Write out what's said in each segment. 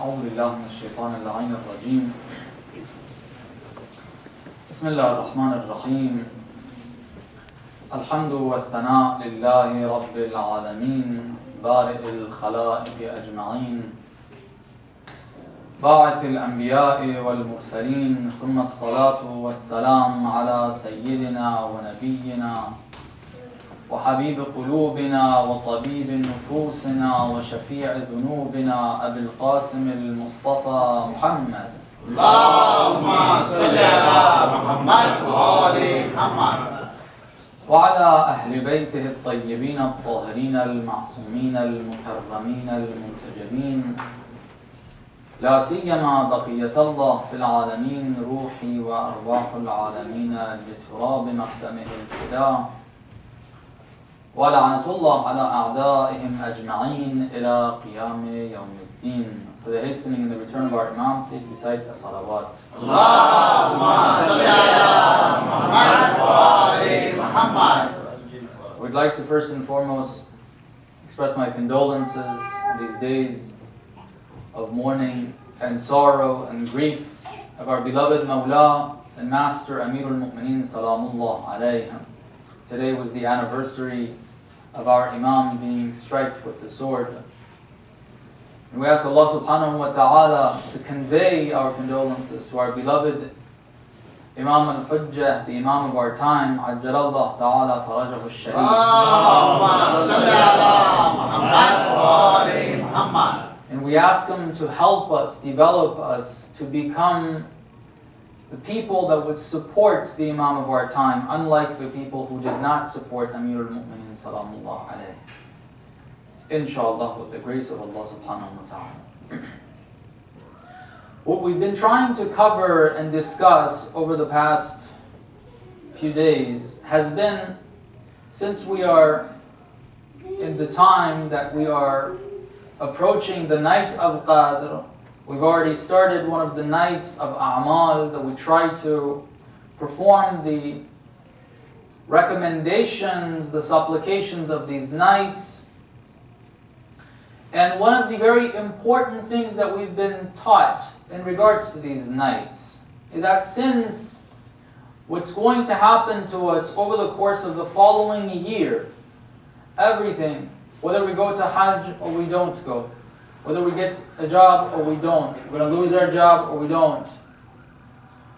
أعوذ بالله من الشيطان اللعين الرجيم. بسم الله الرحمن الرحيم. الحمد والثناء لله رب العالمين بارئ الخلائق أجمعين باعث الأنبياء والمرسلين، ثم الصلاة والسلام على سيدنا ونبينا وحبيب قلوبنا وطبيب نفوسنا وشفيع ذنوبنا أبي القاسم المصطفى محمد. اللهم صل على محمد وآل محمد. وعلى أهل بيته الطيبين الطاهرين المعصومين المكرمين المنتجبين، لا سيما بقية الله في العالمين، روحي وأرواح العالمين لتراب مقدمه الفداء، ولعنة الله على أعدائهم أجمعين إلى قيام يوم الدين. For the hastening and the return of our Imam, please recite the salawat. Allahumma salli ala Muhammad wa ali Muhammad. We'd like to first and foremost express my condolences in these days of mourning and sorrow and grief of our beloved Mawla and Master Amirul Mu'mineen Salamullah alayhi. Today was the anniversary of our Imam being struck with the sword. And we ask Allah subhanahu wa ta'ala to convey our condolences to our beloved Imam al-Hujjah, the Imam of our time, Ajjalallah ta'ala farajahu al-sharif. Allahumma salli ala Muhammad wa ali Muhammad. And we ask him to help us, develop us, to become the people that would support the Imam of our time, unlike the people who did not support Amirul Mu'mineen Salamullah alayhi. Inshallah, with the grace of Allah subhanahu wa ta'ala. What we've been trying to cover and discuss over the past few days has been, since we are in the time that we are approaching the night of Qadr, we've already started one of the nights of A'mal that we try to perform the recommendations, the supplications of these nights. And one of the very important things that we've been taught in regards to these nights is that since what's going to happen to us over the course of the following year, everything, whether we go to Hajj or we don't go, whether we get a job or we don't, we're going to lose our job or we don't,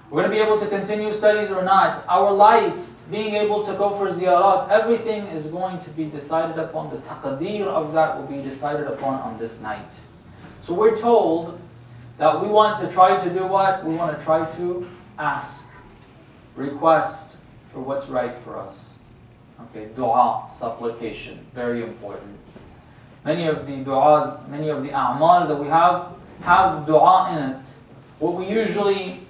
we're going to be able to continue studies or not, our life, being able to go for ziyarat, everything is going to be decided upon. The taqdeer of that will be decided upon on this night. So we're told that we want to try to do what? We want to try to ask, request for what's right for us. Okay, dua, supplication, very important. Many of the du'as, many of the a'mal that we have dua in it. What we usually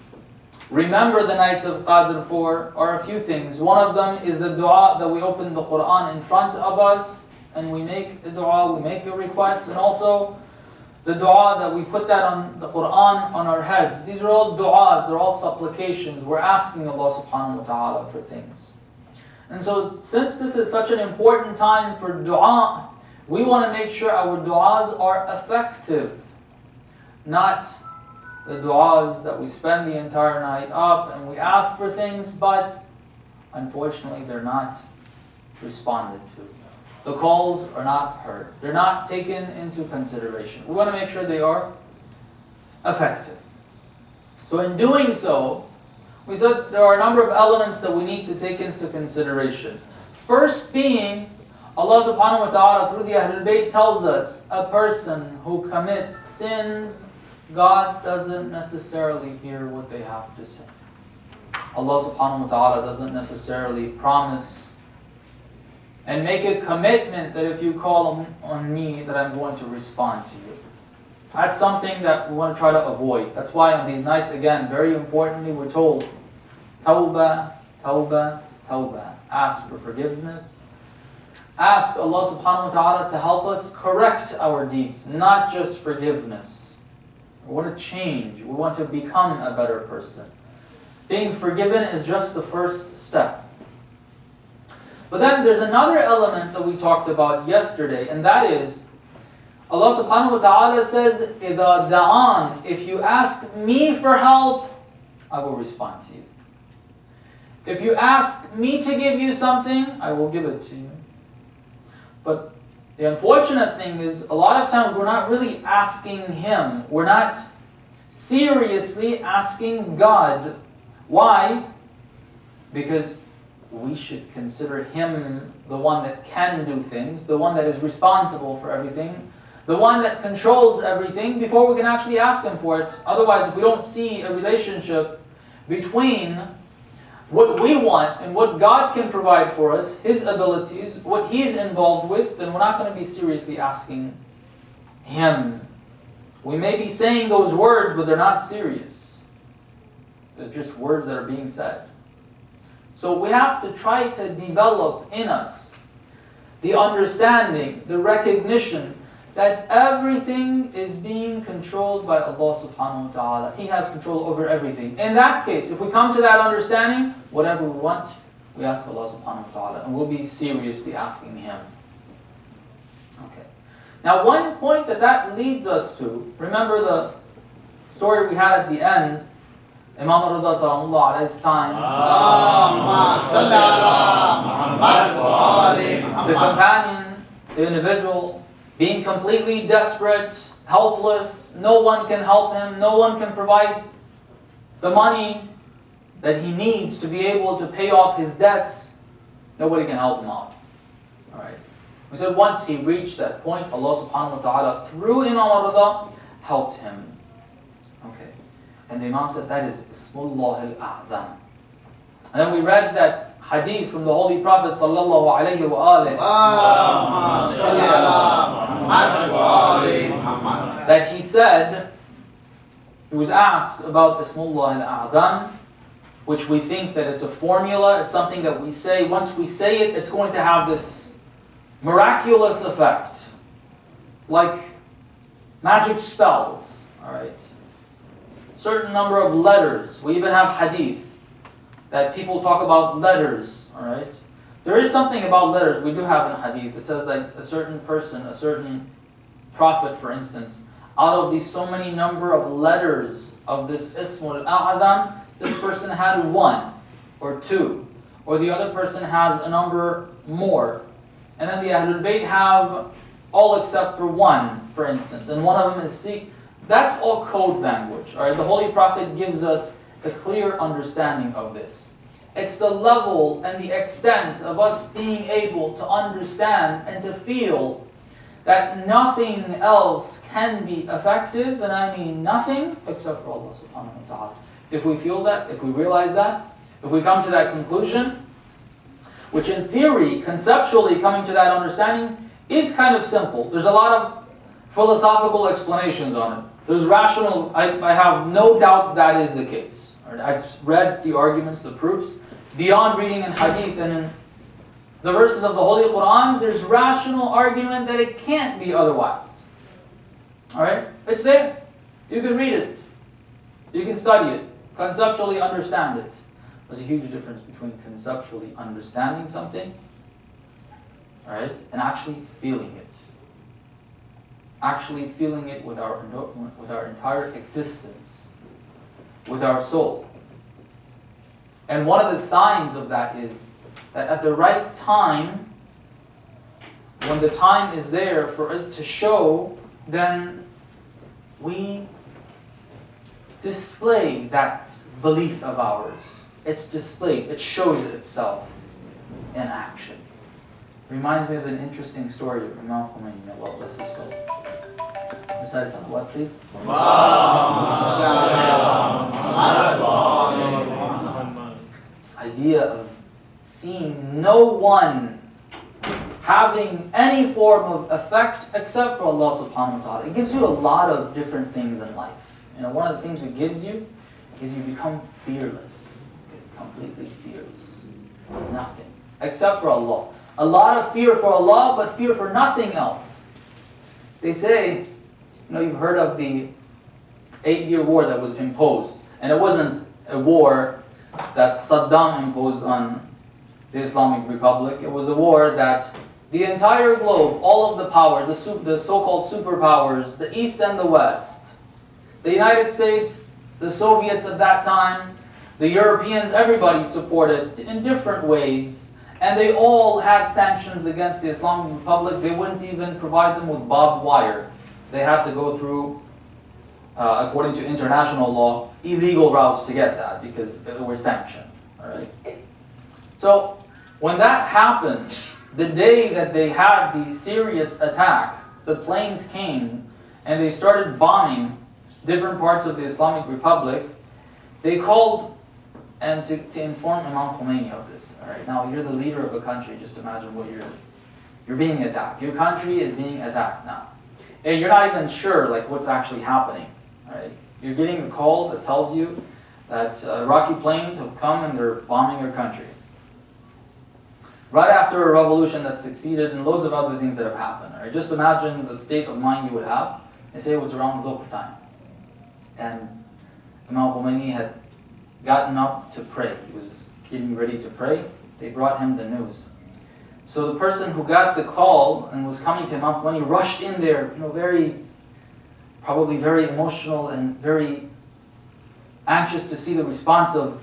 remember the nights of Qadr for are a few things. One of them is the dua that we open the Quran in front of us and we make the dua, we make a request, and also the dua that we put that on the Quran on our heads. These are all du'as, they're all supplications. We're asking Allah subhanahu wa ta'ala for things. And so since this is such an important time for dua, we want to make sure our du'as are effective, not the du'as that we spend the entire night up and we ask for things, but unfortunately they're not responded to. The calls are not heard. They're not taken into consideration. We want to make sure they are effective. So in doing so, we said there are a number of elements that we need to take into consideration. First being, Allah subhanahu wa ta'ala through the Ahlul Bayt tells us a person who commits sins, God doesn't necessarily hear what they have to say. Allah subhanahu wa ta'ala doesn't necessarily promise and make a commitment that if you call on me that I'm going to respond to you. That's something that we want to try to avoid. That's why on these nights, again, very importantly, we're told, Tawbah, Tawbah, Tawbah. Ask for forgiveness. Ask Allah subhanahu wa ta'ala to help us correct our deeds, not just forgiveness. We want to change. We want to become a better person. Being forgiven is just the first step. But then there's another element that we talked about yesterday, and that is Allah subhanahu wa ta'ala says, إِذَا دَعَانِ, if you ask me for help, I will respond to you. If you ask me to give you something, I will give it to you. But the unfortunate thing is, a lot of times we're not really asking Him. We're not seriously asking God. Why? Because we should consider Him the one that can do things, the one that is responsible for everything, the one that controls everything, before we can actually ask Him for it. Otherwise, if we don't see a relationship between what we want and what God can provide for us, His abilities, what He's involved with, then we're not going to be seriously asking Him. We may be saying those words, but they're not serious. They're just words that are being said. So we have to try to develop in us the understanding, the recognition that everything is being controlled by Allah subhanahu wa ta'ala. He has control over everything. In that case, if we come to that understanding, whatever we want, we ask Allah subhanahu wa ta'ala, and we'll be seriously asking Him. Okay. Now one point that leads us to, remember the story we had at the end, Imambargah sallallahu alayhi time, the companion, the individual, being completely desperate, helpless, no one can help him, no one can provide the money that he needs to be able to pay off his debts, nobody can help him out. Alright. We said once he reached that point, Allah subhanahu wa ta'ala, through Imambargah, helped him. Okay. And the Imam said that is Ismullah al-A'zam. And then we read that hadith from the Holy Prophet sallallahu alayhi wa alihi, that he said, he was asked about Ismullah al-A'zam, which we think that it's a formula, it's something that we say, once we say it, it's going to have this miraculous effect, like magic spells, alright? Certain number of letters. We even have hadith that people talk about letters, alright? There is something about letters we do have in hadith. It says that a certain person, a certain prophet, for instance, out of these so many number of letters of this Ismul al-A'zam, this person had 1 or 2, or the other person has a number more. And then the Ahlul Bayt have all except for 1, for instance, and one of them is Sikh. That's all code language. Alright, the Holy Prophet gives us a clear understanding of this. It's the level and the extent of us being able to understand and to feel that nothing else can be effective, and I mean nothing except for Allah subhanahu wa ta'ala. If we feel that, if we realize that, if we come to that conclusion, which in theory, conceptually coming to that understanding is kind of simple. There's a lot of philosophical explanations on it. There's rational, I have no doubt that is the case. I've read the arguments, the proofs, beyond reading in hadith and in the verses of the Holy Quran, there's rational argument that it can't be otherwise. Alright? It's there. You can read it. You can study it. Conceptually understand it. There's a huge difference between conceptually understanding something, alright, and actually feeling it. Actually feeling it with our entire existence, with our soul. And one of the signs of that is that at the right time, when the time is there for it to show, then we display that belief of ours. It's displayed, it shows itself in action. Reminds me of an interesting story of Imam Khomeini, may Allah bless his soul. Recite some what, please? This idea of seeing no one having any form of effect except for Allah subhanahu wa ta'ala. It gives you a lot of different things in life. You know, one of the things it gives you is you become fearless. Completely fearless. Nothing. Except for Allah. A lot of fear for Allah, but fear for nothing else. They say, you know, you've heard of the 8-year war that was imposed. And it wasn't a war that Saddam imposed on the Islamic Republic. It was a war that the entire globe, all of the powers, the so-called superpowers, the East and the West, the United States, the Soviets at that time, the Europeans, everybody supported in different ways. And they all had sanctions against the Islamic Republic. They wouldn't even provide them with barbed wire. They had to go through, according to international law, illegal routes to get that because they were sanctioned. All right? So when that happened, the day that they had the serious attack, the planes came and they started bombing different parts of the Islamic Republic. They called and to inform Imam Khomeini of this. All right, now you're the leader of a country. Just imagine what you're being attacked. Your country is being attacked now, and you're not even sure like what's actually happening. All right, you're getting a call that tells you that Iraqi planes have come and they're bombing your country. Right after a revolution that succeeded and loads of other things that have happened. All right, just imagine the state of mind you would have. They say it was around Dhuhr time, and Imam Khomeini had gotten up to pray. He was getting ready to pray. They brought him the news. So the person who got the call and was coming to Imam Khomeini rushed in there, probably very emotional and very anxious to see the response of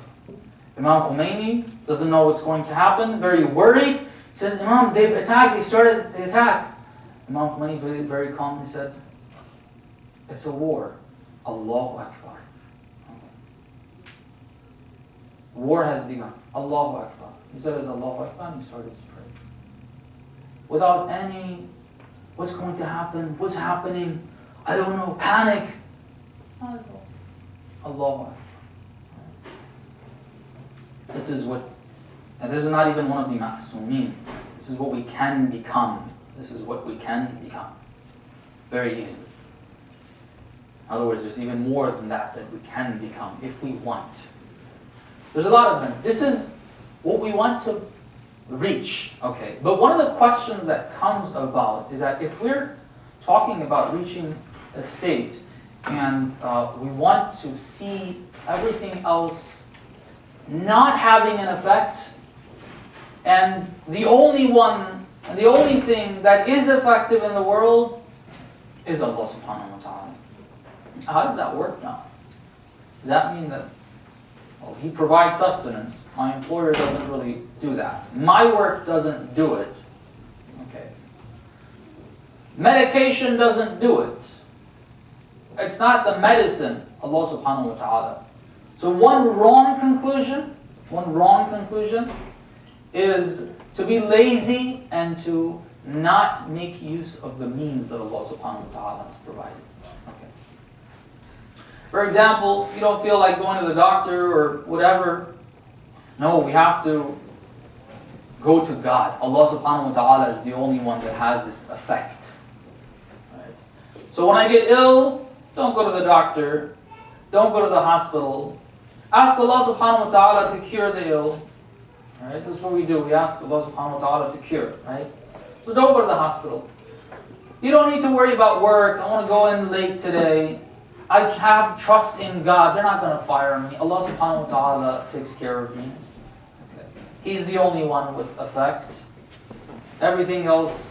Imam Khomeini. Doesn't know what's going to happen, very worried. He says, Imam, they've attacked, they started the attack. Imam Khomeini very, very calmly said, it's a war. Allahu Akbar. War has begun. Allahu Akbar. He said, Allahu Akbar, and he started to pray. Without any, what's going to happen? What's happening? I don't know. Panic. Not at all. Allahu Akbar. This is what, and this is not even one of the ma'asumeen. This is what we can become. This is what we can become. Very easily. In other words, there's even more than that we can become if we want. There's a lot of them. This is what we want to reach. Okay, but one of the questions that comes about is that if we're talking about reaching a state and we want to see everything else not having an effect, and the only thing that is effective in the world is Allah subhanahu wa ta'ala. How does that work now? Does that mean that He provides sustenance? My employer doesn't really do that. My work doesn't do it. Okay. Medication doesn't do it. It's not the medicine, Allah subhanahu wa ta'ala. So one wrong conclusion is to be lazy and to not make use of the means that Allah subhanahu wa ta'ala has provided. Okay. For example, you don't feel like going to the doctor or whatever. No, we have to go to God. Allah subhanahu wa ta'ala is the only one that has this effect. Right? So when I get ill, don't go to the doctor. Don't go to the hospital. Ask Allah subhanahu wa ta'ala to cure the ill. Right? That's what we do. We ask Allah subhanahu wa ta'ala to cure. Right? So don't go to the hospital. You don't need to worry about work. I want to go in late today. I have trust in God. They're not going to fire me. Allah subhanahu wa ta'ala takes care of me. Okay. He's the only one with effect. Everything else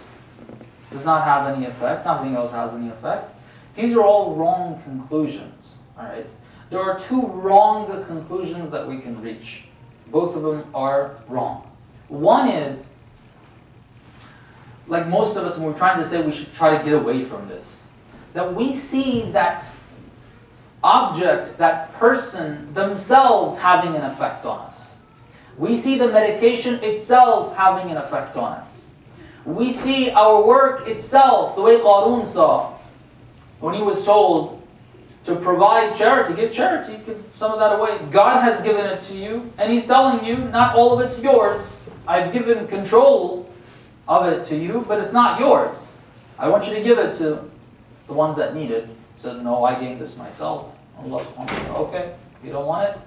does not have any effect. Nothing else has any effect. These are all wrong conclusions. All right? There are two wrong conclusions that we can reach. Both of them are wrong. One is, like most of us, when we're trying to say we should try to get away from this, that we see that object, that person themselves having an effect on us. We see the medication itself having an effect on us. We see our work itself, the way Qarun saw when he was told to provide charity, give some of that away. God has given it to you, and He's telling you, not all of it's yours. I've given control of it to you, but it's not yours. I want you to give it to the ones that need it. He said, no, I gained this myself. Allah subhanahu wa ta'ala, okay, you don't want it?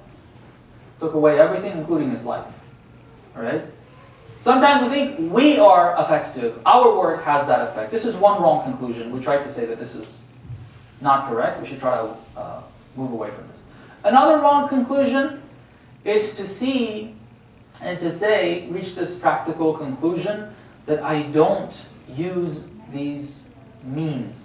Took away everything, including his life. Alright? Sometimes we think we are effective. Our work has that effect. This is one wrong conclusion. We tried to say that this is not correct. We should try to move away from this. Another wrong conclusion is to see and to say, reach this practical conclusion that I don't use these means.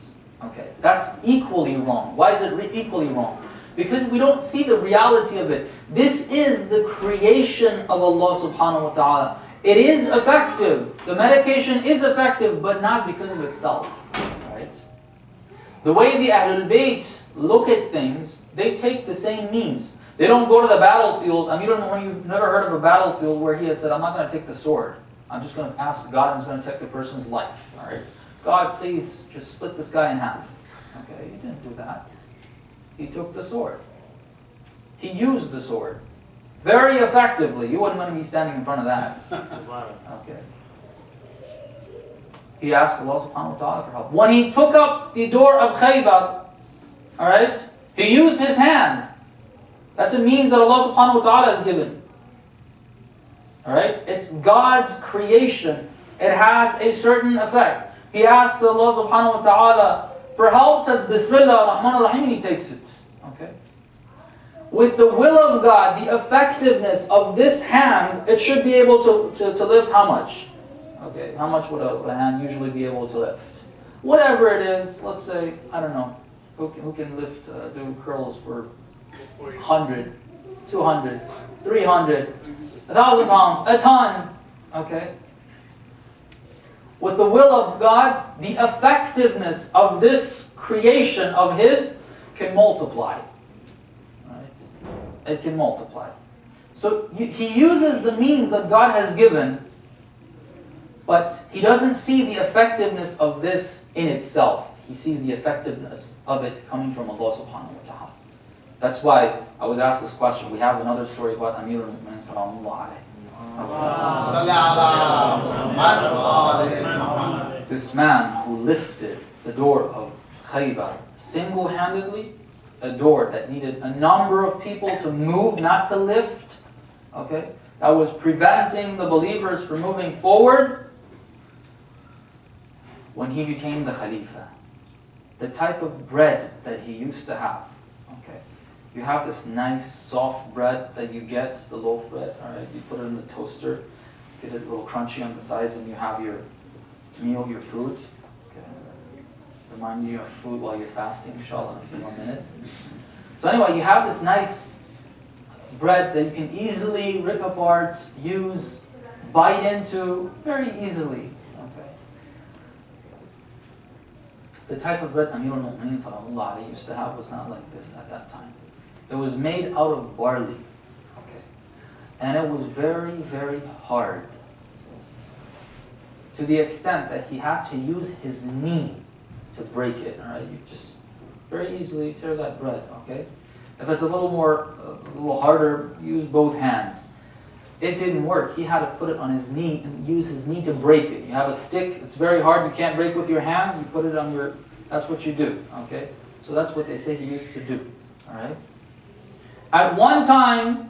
Okay, that's equally wrong. Why is it equally wrong? Because we don't see the reality of it. This is the creation of Allah subhanahu wa ta'ala. It is effective. The medication is effective, but not because of itself. Right? The way the Ahlul Bayt look at things, they take the same means. They don't go to the battlefield. I mean, you've never heard of a battlefield where he has said, I'm not going to take the sword. I'm just going to ask God who's going to take the person's life. All right? God, please just split this guy in half. Okay, he didn't do that. He took the sword. He used the sword very effectively. You wouldn't want to be standing in front of that. Okay. He asked Allah subhanahu wa ta'ala for help. When he took up the door of Khaybar, all right, he used his hand. That's a means that Allah subhanahu wa ta'ala has given. All right? It's God's creation. It has a certain effect. He asked Allah subhanahu wa ta'ala for help, says Bismillah ar-Rahman ar-Rahim, and he takes it. Okay? With the will of God, the effectiveness of this hand, it should be able to lift how much? Okay, how much would a hand usually be able to lift? Whatever it is, let's say, I don't know, who can lift, do curls for 100, 200, 300, 1,000 pounds, a ton, okay? With the will of God, the effectiveness of this creation of His can multiply. Right? It can multiply. So He uses the means that God has given, but He doesn't see the effectiveness of this in itself. He sees the effectiveness of it coming from Allah subhanahu wa ta'ala. That's why I was asked this question. We have another story about Amir al-Mu'minin sallallahu alayhi. This man who lifted the door of Khaybar single-handedly, a door that needed a number of people to move, not to lift, okay? That was preventing the believers from moving forward. When he became the Khalifa, the type of bread that he used to have, okay? You have this nice soft bread that you get, the loaf bread, all right? You put it in the toaster, get it a little crunchy on the sides, and you have your meal, your food. Okay. Remind you of food while you're fasting, inshallah, in a few more minutes. So anyway, you have this nice bread that you can easily rip apart, use, bite into very easily. Okay. The type of bread Amir al-Mu'minin sallallahu alayhi used to have was not like this at that time. It was made out of barley, okay, and it was very, very hard, to the extent that he had to use his knee to break it. All right, you just very easily tear that bread. Okay, if it's a little harder, use both hands. It didn't work. He had to put it on his knee and use his knee to break it. You have a stick; it's very hard. You can't break with your hands. You put it on your. That's what you do. Okay, so that's what they say he used to do. All right. At one time,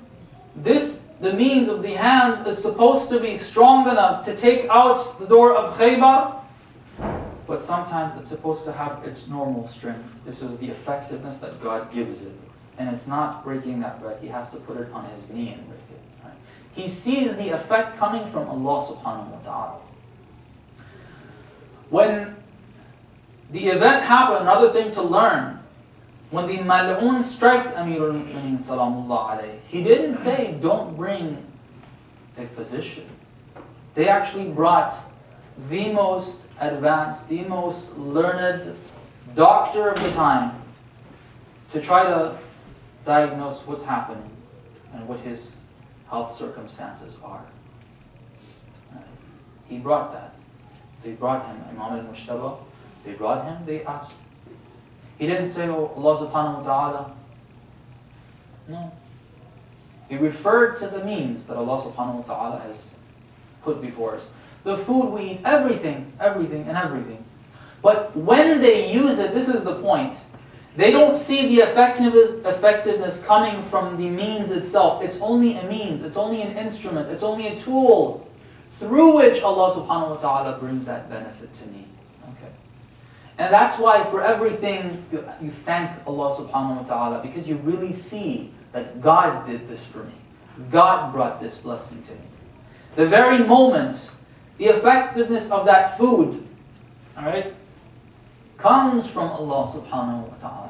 the means of the hands is supposed to be strong enough to take out the door of Khaybar, but sometimes it's supposed to have its normal strength. This is the effectiveness that God gives it. And it's not breaking that bread. He has to put it on his knee and break it. Right? He sees the effect coming from Allah subhanahu wa ta'ala. When the event happened, another thing to learn, when the Mal'un struck Amir al-Mu'minin salamullah alayhi, he didn't say, don't bring a physician. They actually brought the most advanced, the most learned doctor of the time to try to diagnose what's happening and what his health circumstances are. He brought that. They brought him, Imam al-Mushtaba. They brought him, they asked. He didn't say, oh, Allah subhanahu wa ta'ala. No. He referred to the means that Allah subhanahu wa ta'ala has put before us. The food we eat, everything. But when they use it, this is the point. They don't see the effectiveness coming from the means itself. It's only a means. It's only an instrument. It's only a tool through which Allah subhanahu wa ta'ala brings that benefit to me. And that's why for everything you thank Allah subhanahu wa ta'ala, because you really see that God did this for me. God brought this blessing to me. The very moment the effectiveness of that food, all right, comes from Allah subhanahu wa ta'ala.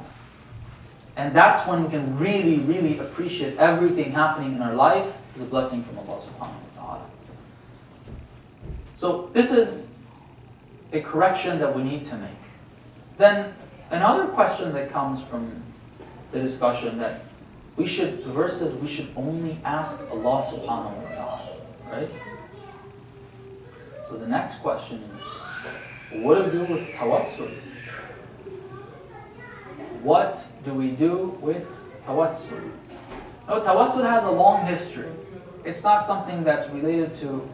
And that's when we can really, really appreciate everything happening in our life as a blessing from Allah subhanahu wa ta'ala. So this is a correction that we need to make. Then another question that comes from the discussion that the verse says we should only ask Allah subhanahu wa ta'ala, right? So the next question is, what do we do with tawassul? What do we do with tawassul? No, tawassul has a long history. It's not something that's related to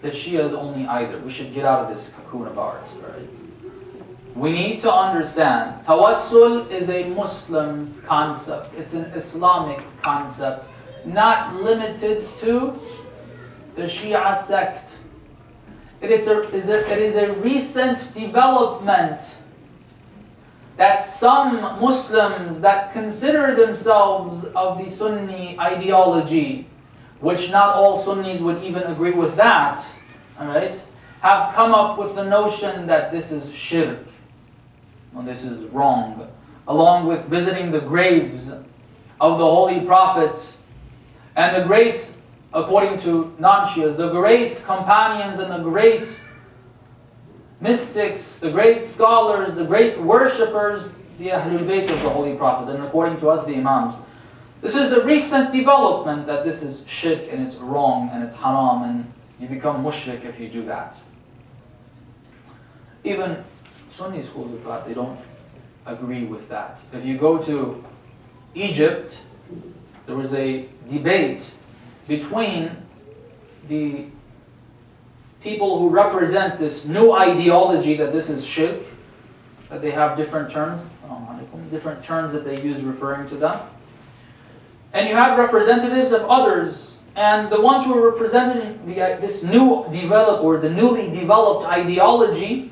the Shias only either. We should get out of this cocoon of ours, right? We need to understand, tawassul is a Muslim concept. It's an Islamic concept, not limited to the Shia sect. It is a recent development that some Muslims that consider themselves of the Sunni ideology, which not all Sunnis would even agree with that, all right, have come up with the notion that this is shirk. Well, this is wrong. Along with visiting the graves of the Holy Prophet and the great, according to non-Shias, the great companions and the great mystics, the great scholars, the great worshippers, the Ahlul Bayt of the Holy Prophet, and according to us, the Imams. This is a recent development that this is shirk and it's wrong and it's haram and you become mushrik if you do that. Even Sunni schools of thought, they don't agree with that. If you go to Egypt, there was a debate between the people who represent this new ideology that this is shirk, that they have different terms that they use referring to them. And you have representatives of others, and the ones who are representing this new developed or the newly developed ideology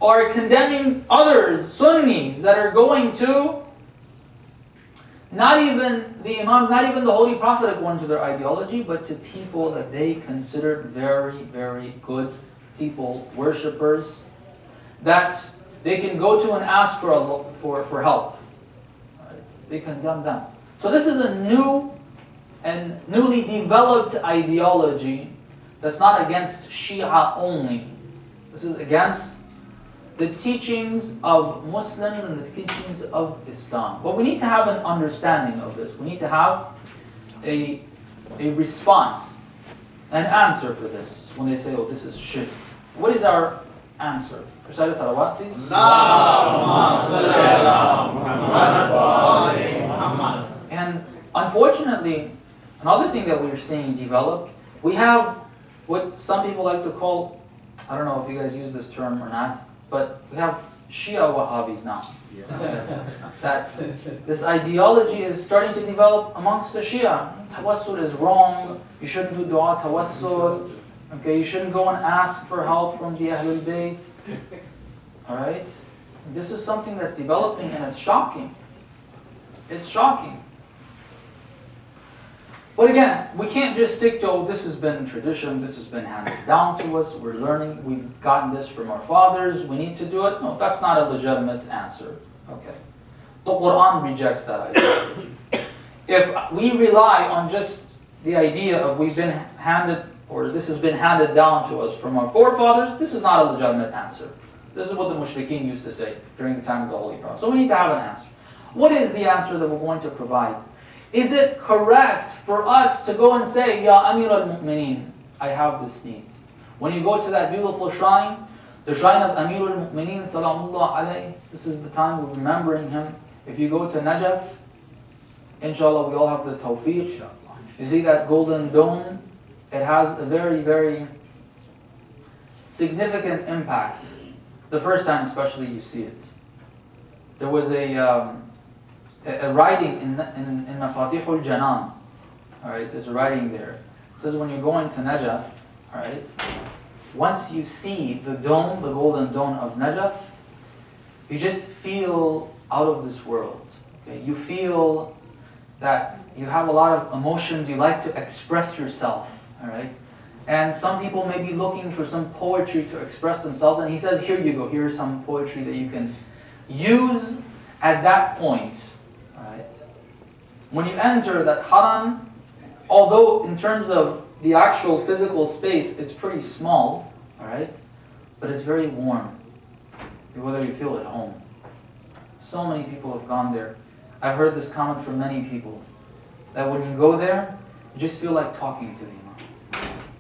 are condemning others, Sunnis, that are going to not even the Imam, not even the Holy Prophet according to their ideology, but to people that they considered very, very good people, worshippers, that they can go to and ask for help. They condemn them. So this is a new and newly developed ideology that's not against Shia only. This is against the teachings of Muslims and the teachings of Islam. But we need to have an understanding of this. We need to have a response, an answer for this when they say, oh, this is shirk. What is our answer? Recite salawat, please. And unfortunately, another thing that we're seeing develop, we have what some people like to call, I don't know if you guys use this term or not, but we have Shia Wahhabis now. That this ideology is starting to develop amongst the Shia. Tawassul is wrong. You shouldn't do dua tawassul. Okay, you shouldn't go and ask for help from the Ahlul Bayt. Alright? This is something that's developing and it's shocking. It's shocking. But again, we can't just stick to, oh, this has been tradition, this has been handed down to us, we're learning, we've gotten this from our fathers, we need to do it. No, that's not a legitimate answer. Okay. The Quran rejects that ideology. If we rely on just the idea of we've been handed, or this has been handed down to us from our forefathers, this is not a legitimate answer. This is what the mushrikeen used to say during the time of the Holy Prophet. So we need to have an answer. What is the answer that we're going to provide? Is it correct for us to go and say, Ya Amir al-Mu'mineen, I have this need? When you go to that beautiful shrine, the shrine of Amir al-Mu'mineen, salamullah alayhi, this is the time of remembering him. If you go to Najaf, inshallah we all have the tawfiq. You see that golden dome? It has a very, very significant impact. The first time especially you see it. There was a writing in Mafatihul Janan. Alright, there's a writing there. It says when you're going to Najaf, alright, once you see the dome, the golden dome of Najaf, you just feel out of this world. Okay? You feel that you have a lot of emotions, you like to express yourself. Alright? And some people may be looking for some poetry to express themselves, and he says, here you go, here's some poetry that you can use at that point. Right? When you enter that haram, although in terms of the actual physical space, it's pretty small, all right, but it's very warm, whether you feel at home. So many people have gone there. I've heard this comment from many people, that when you go there, you just feel like talking to the Imam.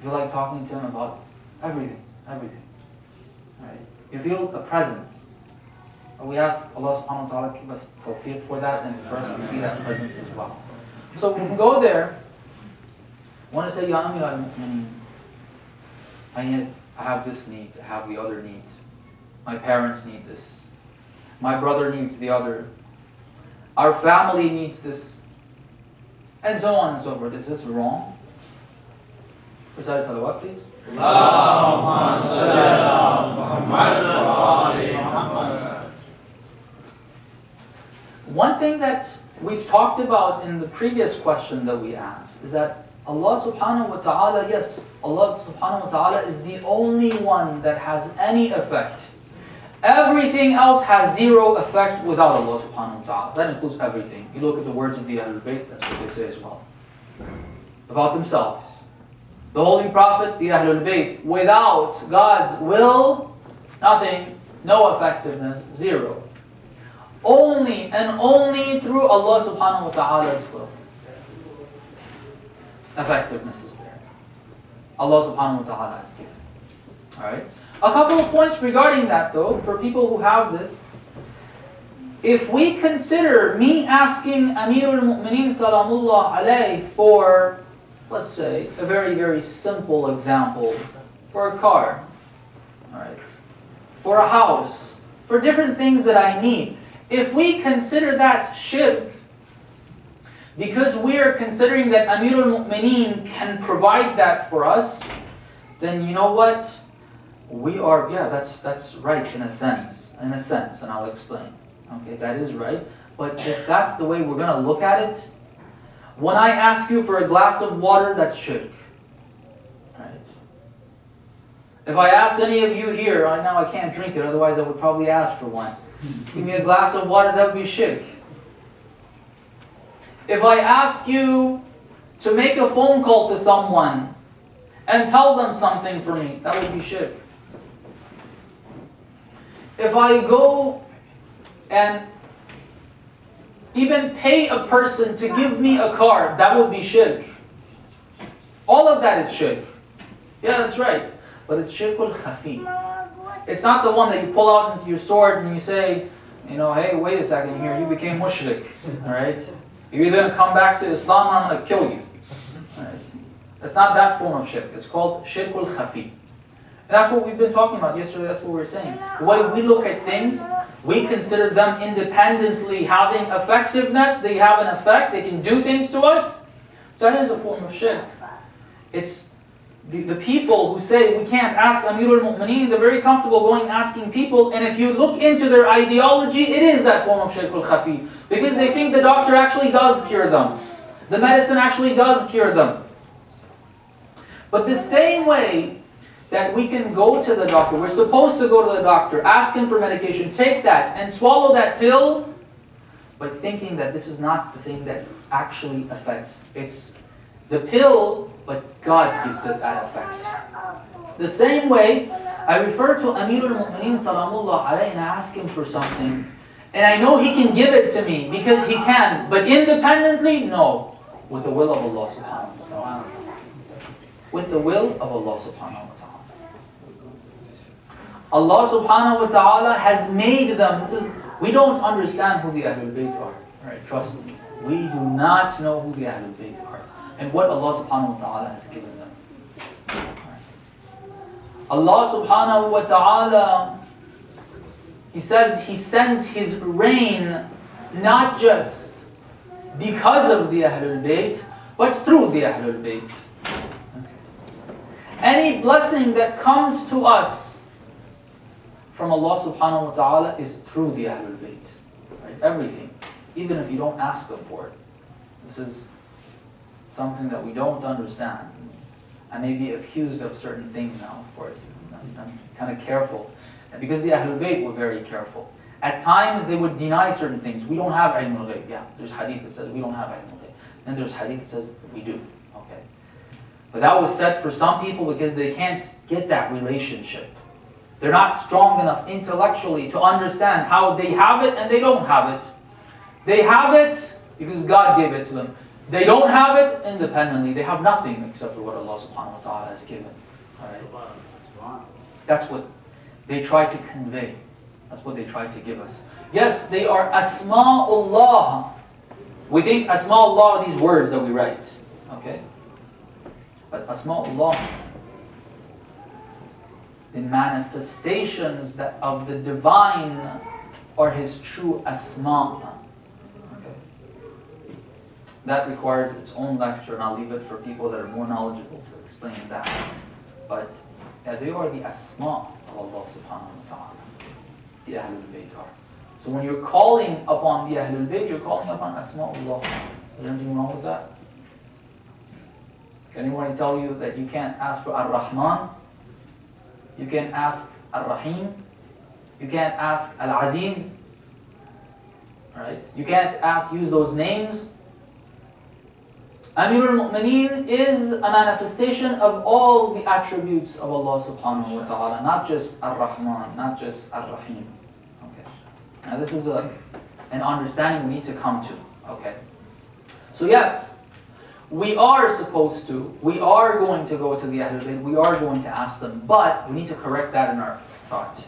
You feel like talking to him about everything. Right? You feel a presence. We ask Allah subhanahu wa ta'ala to give us tawfiq for that and for us to see that presence as well. So when we go there, I want to say, Ya Amir al-Mu'mineen, I have this need, I have the other need. My parents need this. My brother needs the other. Our family needs this. And so on and so forth. Is this wrong? Recite salawat, please. Allahumma salli ala Muhammad wa ali Muhammad. One thing that we've talked about in the previous question that we asked is that Allah subhanahu wa ta'ala, yes, Allah subhanahu wa ta'ala is the only one that has any effect. Everything else has zero effect without Allah subhanahu wa ta'ala. That includes everything. You look at the words of the Ahlul Bayt, that's what they say as well. About themselves. The Holy Prophet, the Ahlul Bayt, without God's will, nothing, no effectiveness, zero. Only and only through Allah subhanahu wa ta'ala's will. Effectiveness is there. Allah subhanahu wa ta'ala has given. Alright? A couple of points regarding that though, for people who have this. If we consider me asking Amirul Mu'mineen Salamullah alayh for, let's say, a very, very simple example, for a car, alright, for a house, for different things that I need. If we consider that shirk, because we are considering that Amirul Mu'mineen can provide that for us, then you know what? We are, yeah, that's right in a sense, and I'll explain. Okay, that is right. But if that's the way we're going to look at it, when I ask you for a glass of water, that's shirk. Right? If I ask any of you here, right now I can't drink it, otherwise I would probably ask for one. Give me a glass of water, that would be shirk. If I ask you to make a phone call to someone and tell them something for me, that would be shirk. If I go and even pay a person to give me a car, that would be shirk. All of that is shirk. Yeah, that's right. But it's shirkul khafi. It's not the one that you pull out your sword and you say, you know, hey, wait a second here, you became mushrik. Alright? You're either going to come back to Islam or I'm going to kill you. Alright? That's not that form of shirk. It's called shirkul khafi. And that's what we've been talking about yesterday, that's what we were saying. The way we look at things, we consider them independently having effectiveness, they have an effect, they can do things to us. That is a form of shirk. It's the people who say we can't ask Amirul Mu'mineen, they're very comfortable going asking people, and if you look into their ideology, it is that form of shirkul khafi. Because they think the doctor actually does cure them. The medicine actually does cure them. But the same way that we can go to the doctor, we're supposed to go to the doctor, ask him for medication, take that, and swallow that pill, but thinking that this is not the thing that actually affects. It's the pill, but God gives it that effect. The same way, I refer to Amirul Mu'mineen Salamullah alayhi and I ask him for something, and I know he can give it to me because he can, but independently, no. With the will of Allah subhanahu wa ta'ala. With the will of Allah subhanahu wa ta'ala. Allah subhanahu wa ta'ala has made them. We don't understand who the Ahlul Bayt are. Right? Trust me. We do not know who the Ahlul Bayt are. And what Allah subhanahu wa ta'ala has given them. Allah subhanahu wa ta'ala, He says He sends His rain not just because of the Ahlul Bayt, but through the Ahlul Bayt. Any blessing that comes to us from Allah subhanahu wa ta'ala is through the Ahlul Bayt. Right? Everything. Even if you don't ask them for it. This is something that we don't understand. I may be accused of certain things now, of course. I'm kind of careful. And because the Ahlul Bayt were very careful. At times they would deny certain things. We don't have ilm al-ghayb. Yeah, there's hadith that says we don't have ilm al-ghayb. Then there's hadith that says we do. Okay. But that was said for some people because they can't get that relationship. They're not strong enough intellectually to understand how they have it and they don't have it. They have it because God gave it to them. They don't have it independently. They have nothing except for what Allah subhanahu wa ta'ala has given. Alright? That's what they try to convey. That's what they try to give us. Yes, they are Asma'ullah. We think Asma'ullah are these words that we write. Okay? But Asma'ullah, the manifestations of the divine are His true Asma'. That requires its own lecture, and I'll leave it for people that are more knowledgeable to explain that. But yeah, they are the Asma' of Allah subhanahu wa ta'ala. The Ahlul Bayt are. So when you're calling upon the Ahlul Bayt, you're calling upon Asma'ullah. Is there anything wrong with that? Can anybody tell you that you can't ask for Ar-Rahman? You can't ask Ar-Rahim? You can't ask Al-Aziz? Right? You can't use those names. Amir al-Mu'mineen is a manifestation of all the attributes of Allah subhanahu wa ta'ala, not just Ar-Rahman, not just Ar-Rahim. Okay. Now this is an understanding we need to come to. Okay. So yes, we are going to go to the Ahlul Bayt, we are going to ask them, but we need to correct that in our thought.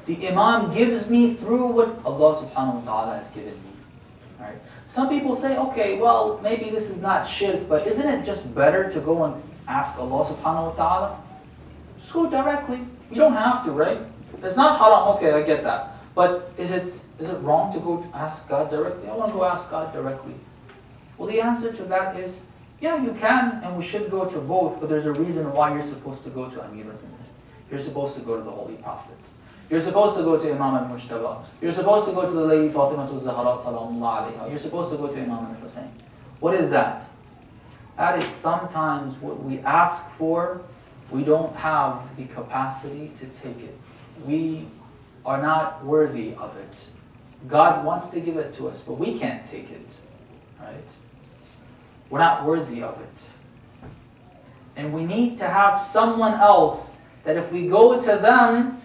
The Imam gives me through what Allah subhanahu wa ta'ala has given me. Right? Some people say, okay, well, maybe this is not shirk, but isn't it just better to go and ask Allah subhanahu wa ta'ala? Just go directly. You don't have to, right? It's not haram, okay, I get that. But is it wrong to go ask God directly? I want to go ask God directly. Well, the answer to that is, yeah, you can, and we should go to both, but there's a reason why you're supposed to go to Amir al-Mu'mineen. You're supposed to go to the Holy Prophet. You're supposed to go to Imam al-Mujtaba. You're supposed to go to the Lady Fatima al-Zahra salamullah alayha. You're supposed to go to Imam al-Hussein. What is that? That is sometimes what we ask for, we don't have the capacity to take it. We are not worthy of it. God wants to give it to us, but we can't take it. Right? We're not worthy of it. And we need to have someone else that if we go to them,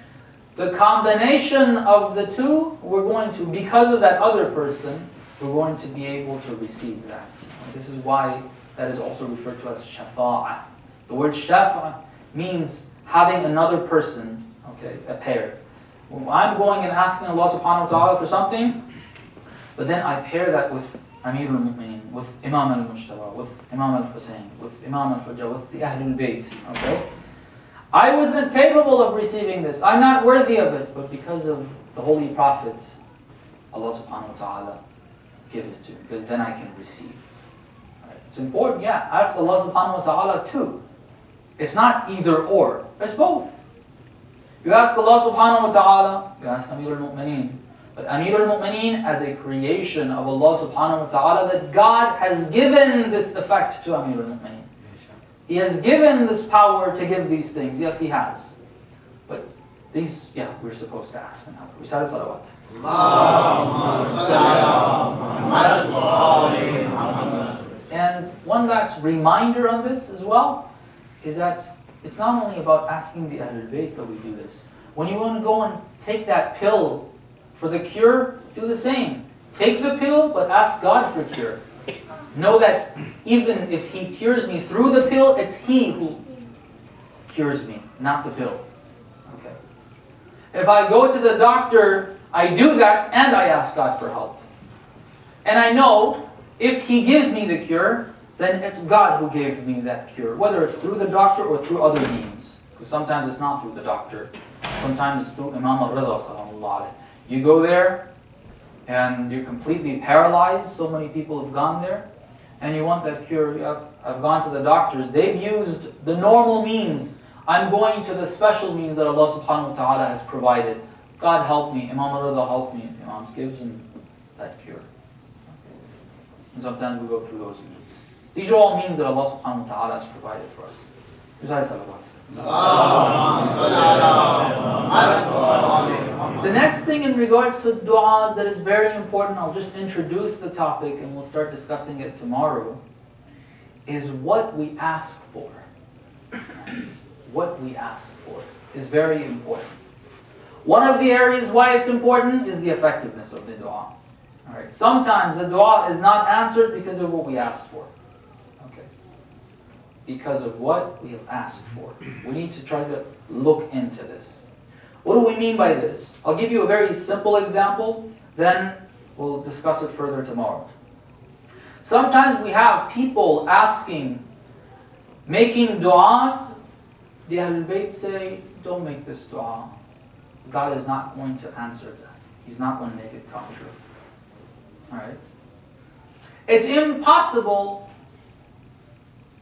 the combination of the two, we're going to, because of that other person, we're going to be able to receive that. And this is why that is also referred to as shafa'ah. The word shafa'ah means having another person, okay, a pair. When I'm going and asking Allah subhanahu wa ta'ala for something, but then I pair that with Amir al-Mu'mineen, with Imam al-Mujtaba, with Imam al-Hussein, with Imam al-Hujjah, with the Ahlul Bayt, okay? I wasn't capable of receiving this. I'm not worthy of it. But because of the Holy Prophet, Allah subhanahu wa ta'ala gives it to me. Because then I can receive. Right? It's important, yeah. Ask Allah subhanahu wa ta'ala too. It's not either or. It's both. You ask Allah subhanahu wa ta'ala, you ask Amir al-Mu'mineen. But Amir al-Mu'mineen as a creation of Allah subhanahu wa ta'ala, that God has given this effect to Amir al-Mu'mineen. He has given this power to give these things. Yes, He has. But these, yeah, we're supposed to ask Him. We said salawat. And one last reminder on this as well, is that it's not only about asking the Ahlul Bayt that we do this. When you want to go and take that pill for the cure, do the same. Take the pill, but ask God for cure. Know that even if He cures me through the pill, it's He who cures me, not the pill. Okay. If I go to the doctor, I do that and I ask God for help. And I know if He gives me the cure, then it's God who gave me that cure. Whether it's through the doctor or through other means. Because sometimes it's not through the doctor. Sometimes it's through Imam al-Rida sallallahu alayhi. You go there and you're completely paralyzed. So many people have gone there. And you want that cure. I've gone to the doctors. They've used the normal means. I'm going to the special means that Allah subhanahu wa ta'ala has provided. God help me. Imam al-Rida help me. Imam gives him that cure. And sometimes we go through those means. These are all means that Allah subhanahu wa ta'ala has provided for us. Recite salawat. Allahumma salli ala Muhammad wa ali Muhammad. The next thing in regards to du'as that is very important, I'll just introduce the topic and we'll start discussing it tomorrow, is what we ask for. What we ask for is very important. One of the areas why it's important is the effectiveness of the dua. Alright. Sometimes the dua is not answered because of what we asked for. Okay. Because of what we have asked for. We need to try to look into this. What do we mean by this? I'll give you a very simple example, then we'll discuss it further tomorrow. Sometimes we have people making du'as. The Ahlul Bayt say, don't make this dua. God is not going to answer that. He's not going to make it come true. Alright? It's impossible,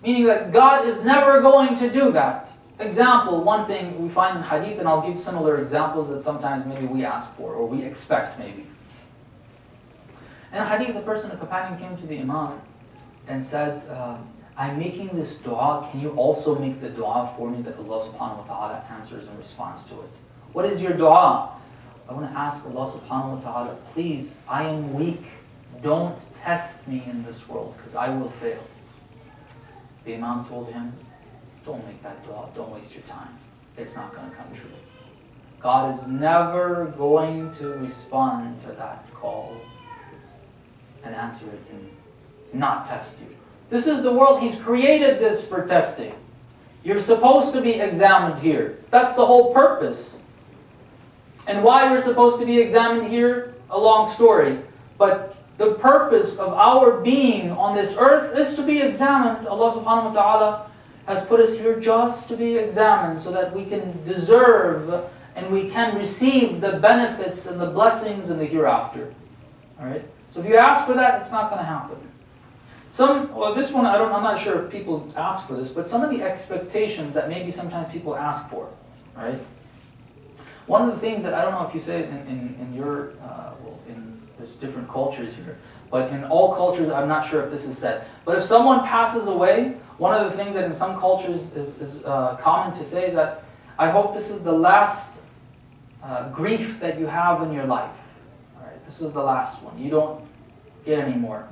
meaning that God is never going to do that. Example, one thing we find in hadith, and I'll give similar examples that sometimes maybe we ask for, or we expect maybe. In a hadith, a companion came to the Imam and said, I'm making this dua, can you also make the dua for me that Allah subhanahu wa ta'ala answers and responds to it? What is your dua? I want to ask Allah subhanahu wa ta'ala, please, I am weak, don't test me in this world because I will fail. The Imam told him, don't make that dua, don't waste your time. It's not going to come true. God is never going to respond to that call and answer it and not test you. This is the world. He's created this for testing. You're supposed to be examined here. That's the whole purpose. And why you're supposed to be examined here, a long story. But the purpose of our being on this earth is to be examined. Allah subhanahu wa ta'ala has put us here just to be examined so that we can deserve and we can receive the benefits and the blessings in the hereafter. Alright? So if you ask for that, it's not going to happen. This one, I'm not sure if people ask for this, but some of the expectations that maybe sometimes people ask for, right? One of the things that, I don't know if you say it in your, there's different cultures here, but in all cultures, I'm not sure if this is said. But if someone passes away, one of the things that in some cultures is common to say is that, I hope this is the last grief that you have in your life. All right, this is the last one. You don't get any more.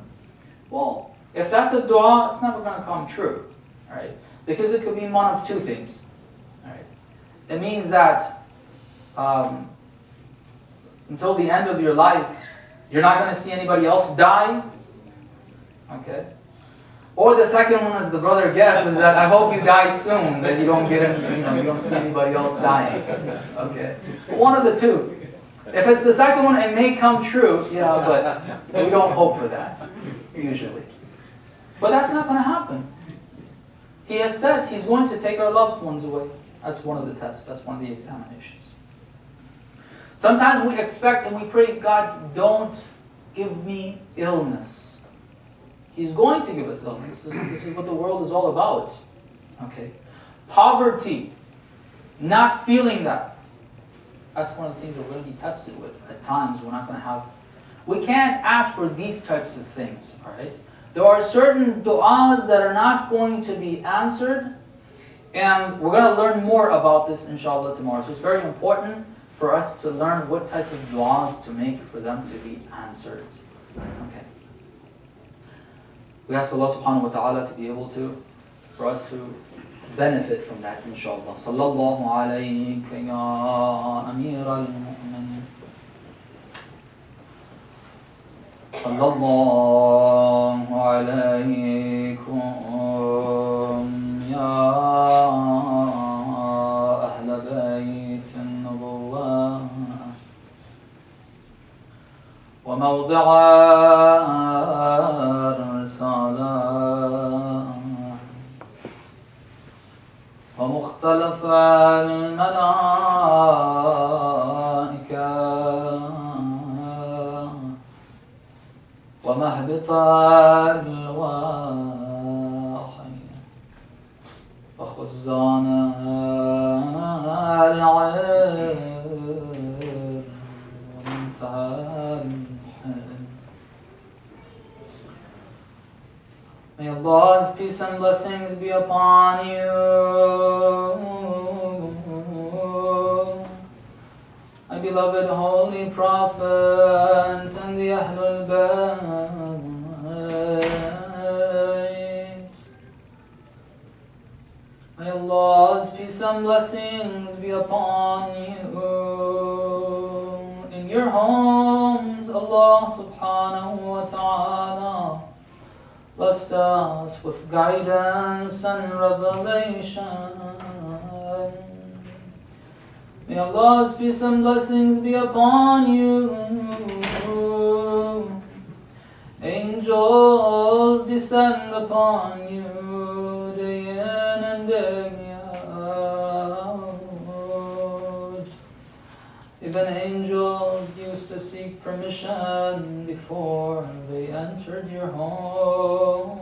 Well, if that's a dua, it's never going to come true, right? Because it could mean one of two things, right? It means that until the end of your life, you're not going to see anybody else die, okay? Or the second one, as the brother guessed, is that I hope you die soon, that you don't you don't see anybody else dying, okay? One of the two. If it's the second one, it may come true, but we don't hope for that, usually. But that's not going to happen. He has said He's going to take our loved ones away. That's one of the tests. That's one of the examinations. Sometimes we expect and we pray, God, don't give me illness. He's going to give us illness. This is what the world is all about. Okay. Poverty. Not feeling that. That's one of the things we're going to be tested with. At times, we're not going to have... We can't ask for these types of things, all right? There are certain du'as that are not going to be answered, and we're going to learn more about this, inshallah, tomorrow. So it's very important for us to learn what types of du'as to make for them to be answered. Okay. We ask Allah subhanahu wa ta'ala to be able to, for us to benefit from that, inshallah. Sallallahu alayka ya Amir al-Mu'minin. Sallallahu alaykum ya Ahl Bayt al-Nubuwwah wa mawdi'a ar-risalah wa mukhtalaf al-malaa'ikah ومهبط الواحي وخزان العلم ومنتهى الحلم. May Allah Allah's peace and blessings be upon you, my beloved Holy Prophet, and the Ahlul Bayt. May Allah's peace and blessings be upon you. In your homes, Allah subhanahu wa ta'ala blessed us with guidance and revelation. May Allah's peace and blessings be upon you. Angels descend upon you day in and day out. Even angels used to seek permission before they entered your home.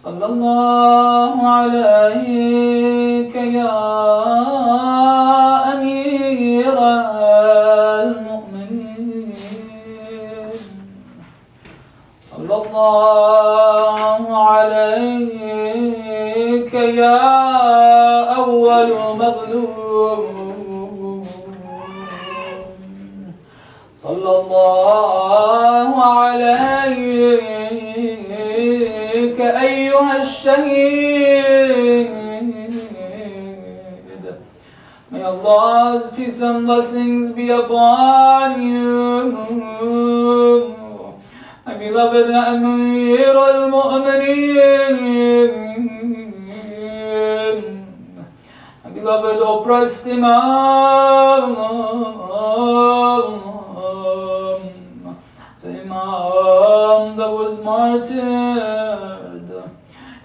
Sallallahu alayka ya Amir al-Mu'mineen. Sallallahu alayka ya awwal mazlum. Sallallahu alayka ayyuha ash-shaheed. May Allah's peace and blessings be upon you, my beloved Amir al-Mu'mineen, my beloved oppressed Imam, the Imam that was martyred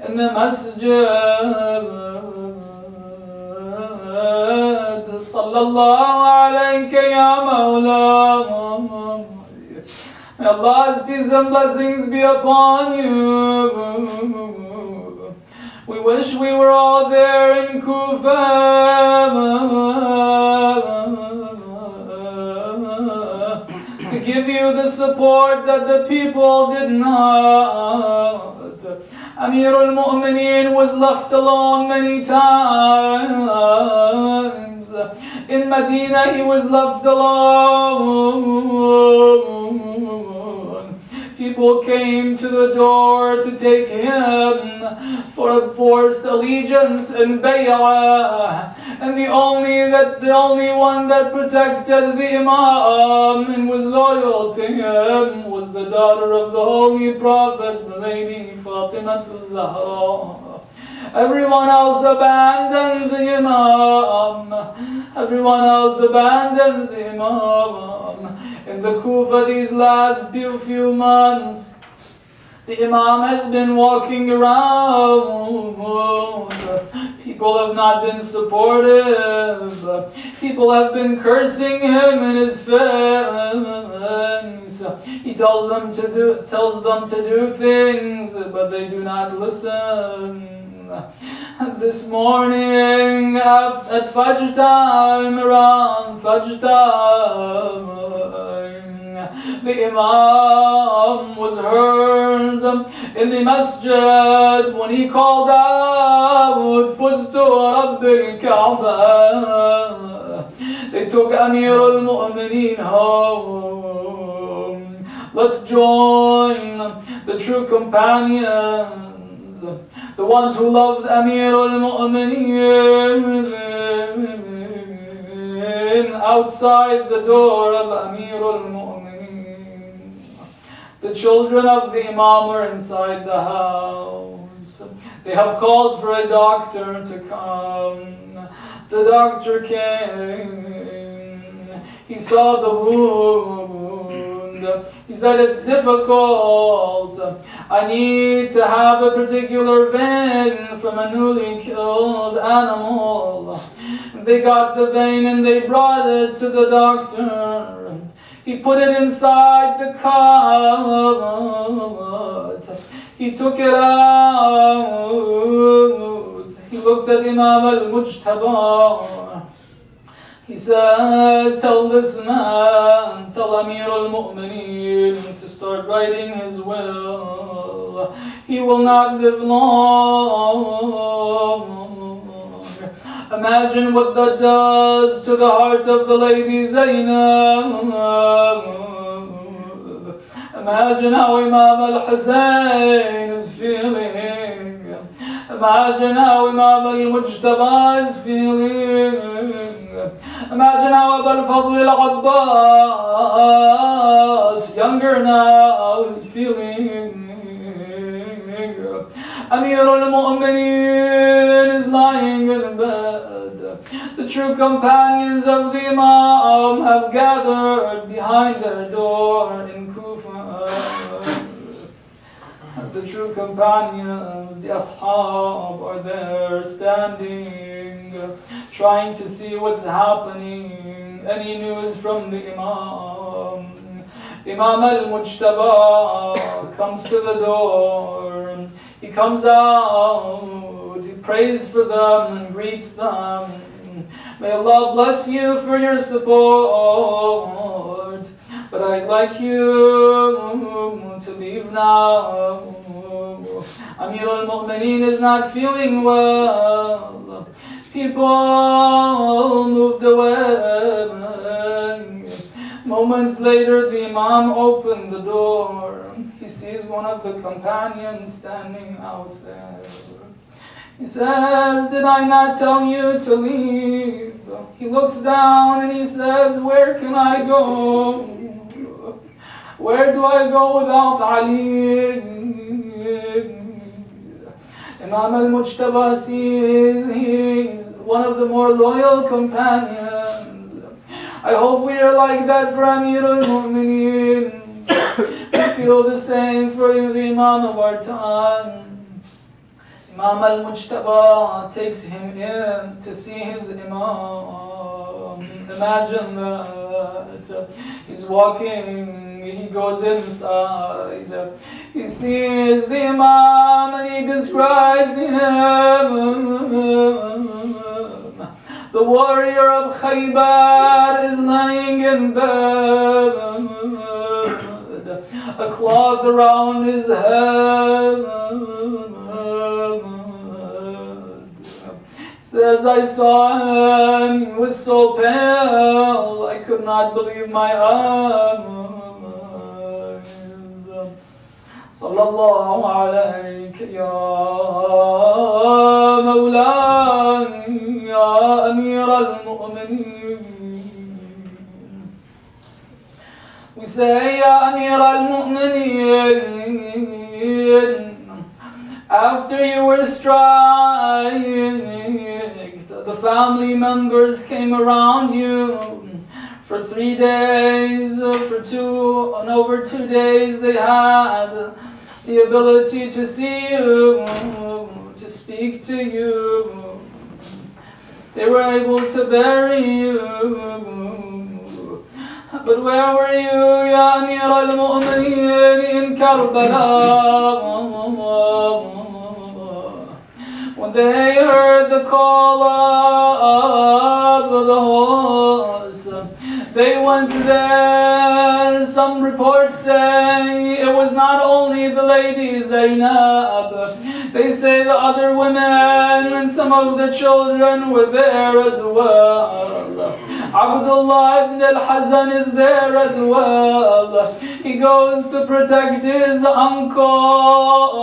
in the masjid. Sallallahu alayka ya Mawla. May Allah's peace and blessings be upon you. We wish we were all there in Kufa to give you the support that the people did not. Amir al-Mu'mineen was left alone many times. In Medina he was left alone. People came to the door to take him for forced allegiance and bay'ah. And the only one that protected the Imam and was loyal to him was the daughter of the Holy Prophet, the Lady Fatima Zahra. Everyone else abandoned the Imam. Everyone else abandoned the Imam. In the Kufa these last few months, the Imam has been walking around. People have not been supportive. People have been cursing him in his face. He tells them to do things, but they do not listen. This morning at Fajr time, around Fajr time, the Imam was heard in the masjid when he called out, Fuztu Rabbil Kaaba. They took Amir al-Mu'mineen home. Let's join the true companions, the ones who loved Amir al-Mu'mineen outside the door of Amir al-Mu'mineen. The children of the Imam were inside the house. They have called for a doctor to come. The doctor came. He saw the wound. He said, it's difficult. I need to have a particular vein from a newly killed animal. They got the vein and they brought it to the doctor. He put it inside the cot. He took it out. He looked at Imam al-Mujtaba. He said, tell this man, tell Amir al-Mu'mineen to start writing his will. he will not live long. Imagine what that does to the heart of the lady Zainab. Imagine how Imam al-Hussein is feeling. Imagine how Imam al-Mujtaba is feeling. Imagine how Abu al-Fadl al-Abbas, younger now, is feeling. Amir al-Mu'mineen is lying in bed. The true companions of the Imam have gathered behind their door in Kufa. The true companions, the Ashab, are there standing, trying to see what's happening. Any news from the Imam? Imam al-Mujtaba comes to the door. He comes out, he prays for them and greets them. May Allah bless you for your support, but I'd like you to leave now. Amir al-Mu'mineen is not feeling well. People moved away. Moments later, the Imam opened the door. He sees one of the companions standing out there. He says, "Did I not tell you to leave?" He looks down and he says, "Where can I go? Where do I go without Ali?" Imam al-Mujtaba sees he's one of the more loyal companions. I hope we are like that for Amir al-Mu'mineen. We feel the same for the Imam of our time. Imam al-Mujtaba takes him in to see his Imam. Imagine that. He's walking, he goes inside. He sees the Imam and he describes him. The warrior of Khaybar is lying in bed. A cloth around his head. Says, I saw him, he was so pale, I could not believe my eyes. Sallallahu alayka ya Mawlani, ya Amir al-Mu'mineen. We say, Ya Amir al-Mu'mineen, after you were striked, the family members came around you for 3 days, over 2 days they had the ability to see you, to speak to you. They were able to bury you. But where were you, Ya Amir al-Mu'mineen, in Karbala? When they heard the call of the horse, they went there. Some reports say it was not only the lady Zainab. They say the other women and some of the children were there as well. Abdullah ibn al-Hazan is there as well. He goes to protect his uncle.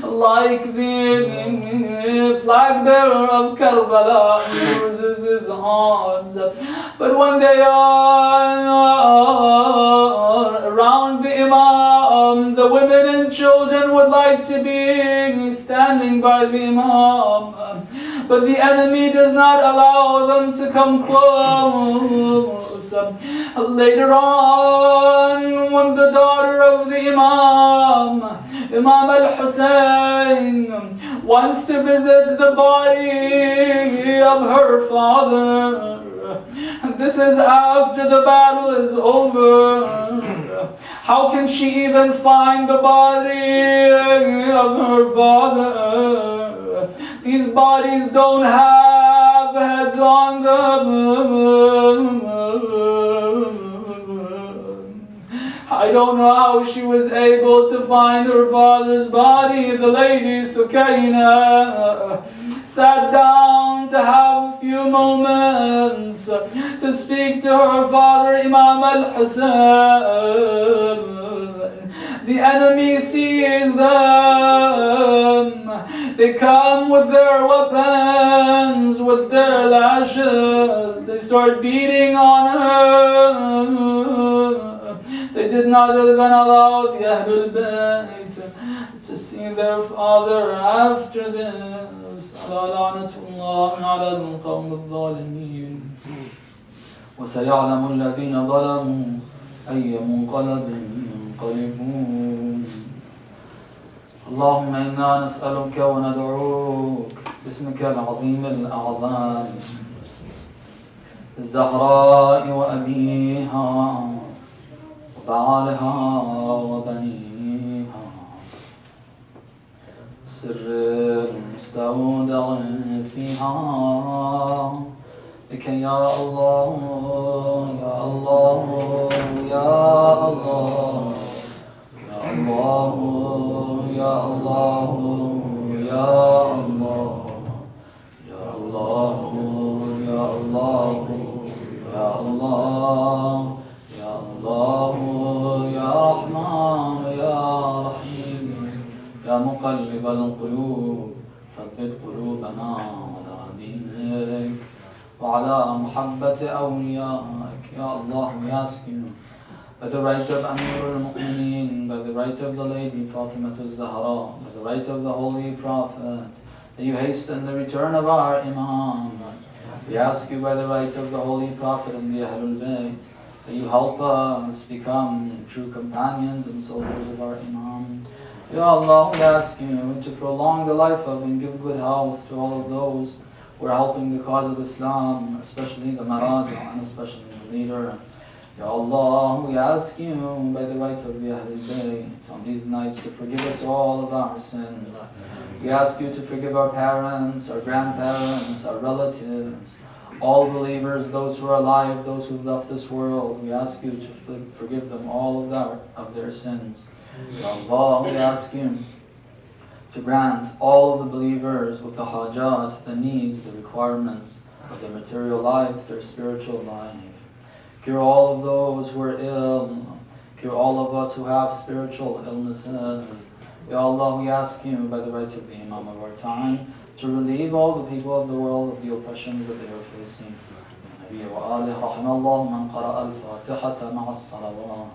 Like the flag bearer of Karbala, he uses his arms. But when they are around the Imam, the women and children would like to be standing by the Imam. But the enemy does not allow them to come close. Later on, when the daughter of the Imam, Imam al-Hussein, wants to visit the body of her father, this is after the battle is over. How can she even find the body of her father? These bodies don't have heads on them. I don't know how she was able to find her father's body. The lady Sukaina sat down to have a few moments to speak to her father, Imam al-Hassan. The enemy sees them. They come with their weapons, with their lashes. They start beating on her. They did not even allow the Ahlul Bayt to see their father after this. لعنة الله على القوم الظالمين. وسيعلم الذين ظلموا أي منقلب ينقلبون. اللهم إنا نسألك وندعوك باسمك العظيم الأعظم الزهراء وأبيها وبعالها وبنيها السر المستودع فيها لكي يا الله يا الله يا الله يا الله يا الله يا الله يا الله يا الله يا الله يا الله يا رحمن يا رحيم يا مقلب القلوب ثبت قلوبنا على دينك وعلى محبة أوليائك. Ya Allah, we ask you, by the right of Amir al-Mu'mineen, by the right of the Lady Fatima al-Zahra, by the right of the Holy Prophet, that you hasten the return of our Imam. We ask you by the right of the Holy Prophet and the Ahlul Bayt, that you help us become true companions and soldiers of our Imam. Ya Allah, we ask you to prolong the life of and give good health to all of those who are helping the cause of Islam, especially the Marad and especially the leader. Ya Allah, we ask you by the right of the Ahlul Bayt on these nights to forgive us all of our sins. We ask you to forgive our parents, our grandparents, our relatives, all believers, those who are alive, those who have left this world. We ask you to forgive them all of their sins. Ya Allah, we ask you to grant all of the believers with the hajat, the needs, the requirements of their material life, their spiritual life. Cure all of those who are ill. Cure all of us who have spiritual illnesses. Ya Allah, we ask you by the right of the Imam of our time to relieve all the people of the world of the oppressions that they are facing. النبي وآله رحم الله من قرأ الفاتحة مع الصلوات.